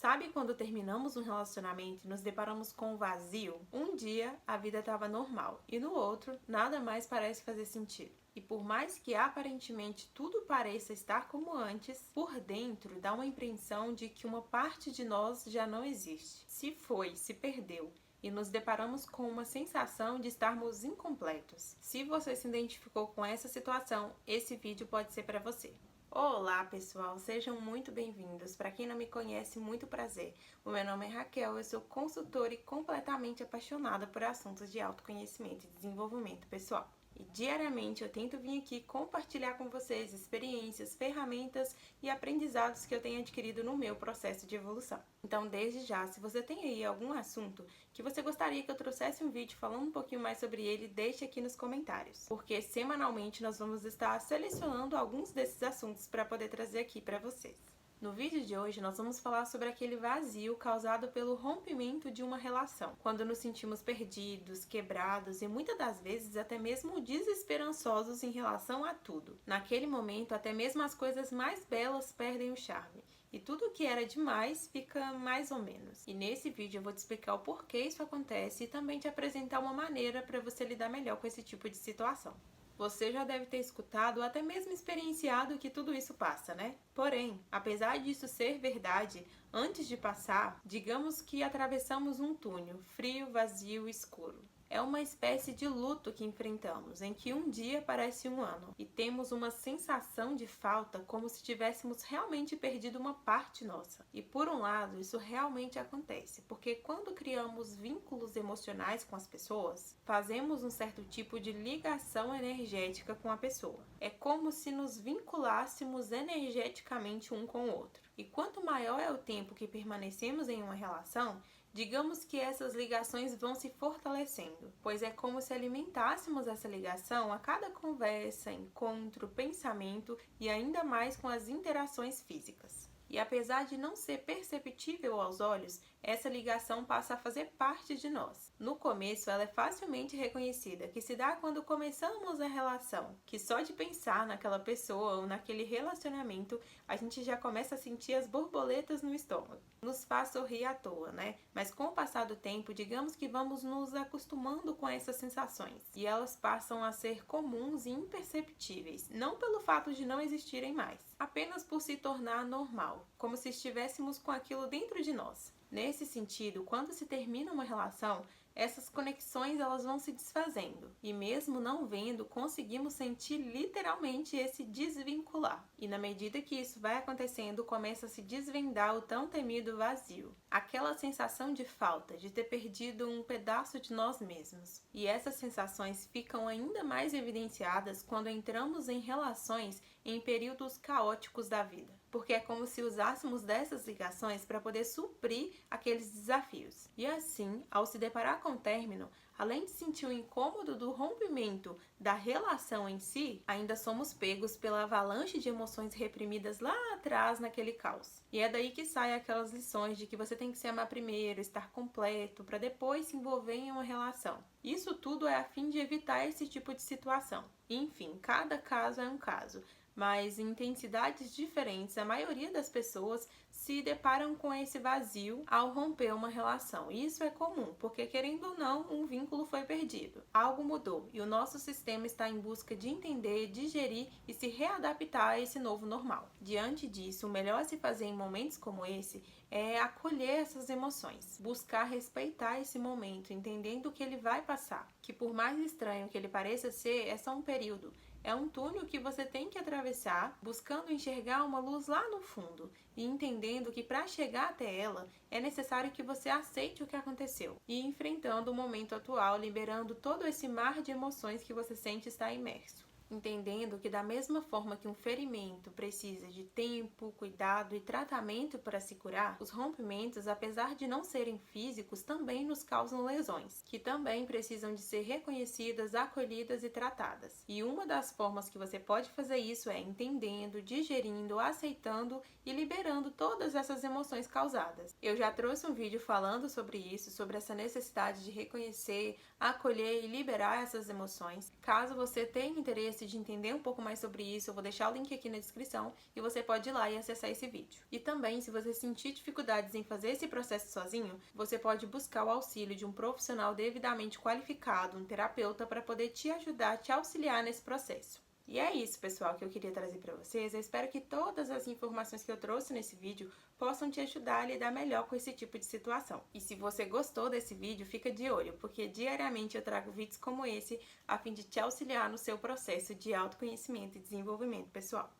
Sabe quando terminamos um relacionamento e nos deparamos com um vazio? Um dia a vida estava normal e no outro nada mais parece fazer sentido. E por mais que aparentemente tudo pareça estar como antes, por dentro dá uma impressão de que uma parte de nós já não existe. Se foi, se perdeu. E nos deparamos com uma sensação de estarmos incompletos. Se você se identificou com essa situação, esse vídeo pode ser para você. Olá pessoal, sejam muito bem-vindos. Para quem não me conhece, muito prazer. O meu nome é Raquel, eu sou consultora e completamente apaixonada por assuntos de autoconhecimento e desenvolvimento pessoal. E diariamente eu tento vir aqui compartilhar com vocês experiências, ferramentas e aprendizados que eu tenho adquirido no meu processo de evolução. Então, desde já, se você tem aí algum assunto que você gostaria que eu trouxesse um vídeo falando um pouquinho mais sobre ele, deixe aqui nos comentários. Porque semanalmente nós vamos estar selecionando alguns desses assuntos para poder trazer aqui para vocês. No vídeo de hoje, nós vamos falar sobre aquele vazio causado pelo rompimento de uma relação, quando nos sentimos perdidos, quebrados e muitas das vezes até mesmo desesperançosos em relação a tudo. Naquele momento, até mesmo as coisas mais belas perdem o charme. E tudo que era demais fica mais ou menos. E nesse vídeo eu vou te explicar o porquê isso acontece e também te apresentar uma maneira para você lidar melhor com esse tipo de situação. Você já deve ter escutado ou até mesmo experienciado que tudo isso passa, né? Porém, apesar disso ser verdade, antes de passar, digamos que atravessamos um túnel frio, vazio e escuro. É uma espécie de luto que enfrentamos, em que um dia parece um ano, e temos uma sensação de falta como se tivéssemos realmente perdido uma parte nossa. E por um lado, isso realmente acontece, porque quando criamos vínculos emocionais com as pessoas, fazemos um certo tipo de ligação energética com a pessoa. É como se nos vinculássemos energeticamente um com o outro. E quanto maior é o tempo que permanecemos em uma relação, digamos que essas ligações vão se fortalecendo, pois é como se alimentássemos essa ligação a cada conversa, encontro, pensamento e ainda mais com as interações físicas. E apesar de não ser perceptível aos olhos, essa ligação passa a fazer parte de nós. No começo, ela é facilmente reconhecida, que se dá quando começamos a relação, que só de pensar naquela pessoa ou naquele relacionamento, a gente já começa a sentir as borboletas no estômago. Nos faz sorrir à toa, né? Mas com o passar do tempo, digamos que vamos nos acostumando com essas sensações, e elas passam a ser comuns e imperceptíveis, não pelo fato de não existirem mais, apenas por se tornar normal, como se estivéssemos com aquilo dentro de nós. Nesse sentido, quando se termina uma relação, essas conexões elas vão se desfazendo e mesmo não vendo, conseguimos sentir literalmente esse desvincular. E na medida que isso vai acontecendo, começa a se desvendar o tão temido vazio. Aquela sensação de falta, de ter perdido um pedaço de nós mesmos. E essas sensações ficam ainda mais evidenciadas quando entramos em relações em períodos caóticos da vida. Porque é como se usássemos dessas ligações para poder suprir aqueles desafios. E assim, ao se deparar com o término, além de sentir o incômodo do rompimento da relação em si, ainda somos pegos pela avalanche de emoções reprimidas lá atrás naquele caos. E é daí que saem aquelas lições de que você tem que se amar primeiro, estar completo, para depois se envolver em uma relação. Isso tudo é a fim de evitar esse tipo de situação. Enfim, cada caso é um caso. Mas em intensidades diferentes, a maioria das pessoas se deparam com esse vazio ao romper uma relação. E isso é comum, porque querendo ou não, um vínculo foi perdido. Algo mudou e o nosso sistema está em busca de entender, digerir e se readaptar a esse novo normal. Diante disso, o melhor a se fazer em momentos como esse é acolher essas emoções, buscar respeitar esse momento, entendendo que ele vai passar, que por mais estranho que ele pareça ser, é só um período. É um túnel que você tem que atravessar, buscando enxergar uma luz lá no fundo e entendendo que para chegar até ela é necessário que você aceite o que aconteceu e enfrentando o momento atual, liberando todo esse mar de emoções que você sente estar imerso. Entendendo que da mesma forma que um ferimento precisa de tempo, cuidado e tratamento para se curar, os rompimentos, apesar de não serem físicos, também nos causam lesões, que também precisam de ser reconhecidas, acolhidas e tratadas. E uma das formas que você pode fazer isso é entendendo, digerindo, aceitando e liberando todas essas emoções causadas. Eu já trouxe um vídeo falando sobre isso, sobre essa necessidade de reconhecer, acolher e liberar essas emoções. Caso você tenha interesse interesse de entender um pouco mais sobre isso, eu vou deixar o link aqui na descrição e você pode ir lá e acessar esse vídeo. E também, se você sentir dificuldades em fazer esse processo sozinho, você pode buscar o auxílio de um profissional devidamente qualificado, um terapeuta, para poder te ajudar, te auxiliar nesse processo. E é isso, pessoal, que eu queria trazer para vocês. Eu espero que todas as informações que eu trouxe nesse vídeo possam te ajudar a lidar melhor com esse tipo de situação. E se você gostou desse vídeo, fica de olho, porque diariamente eu trago vídeos como esse a fim de te auxiliar no seu processo de autoconhecimento e desenvolvimento pessoal.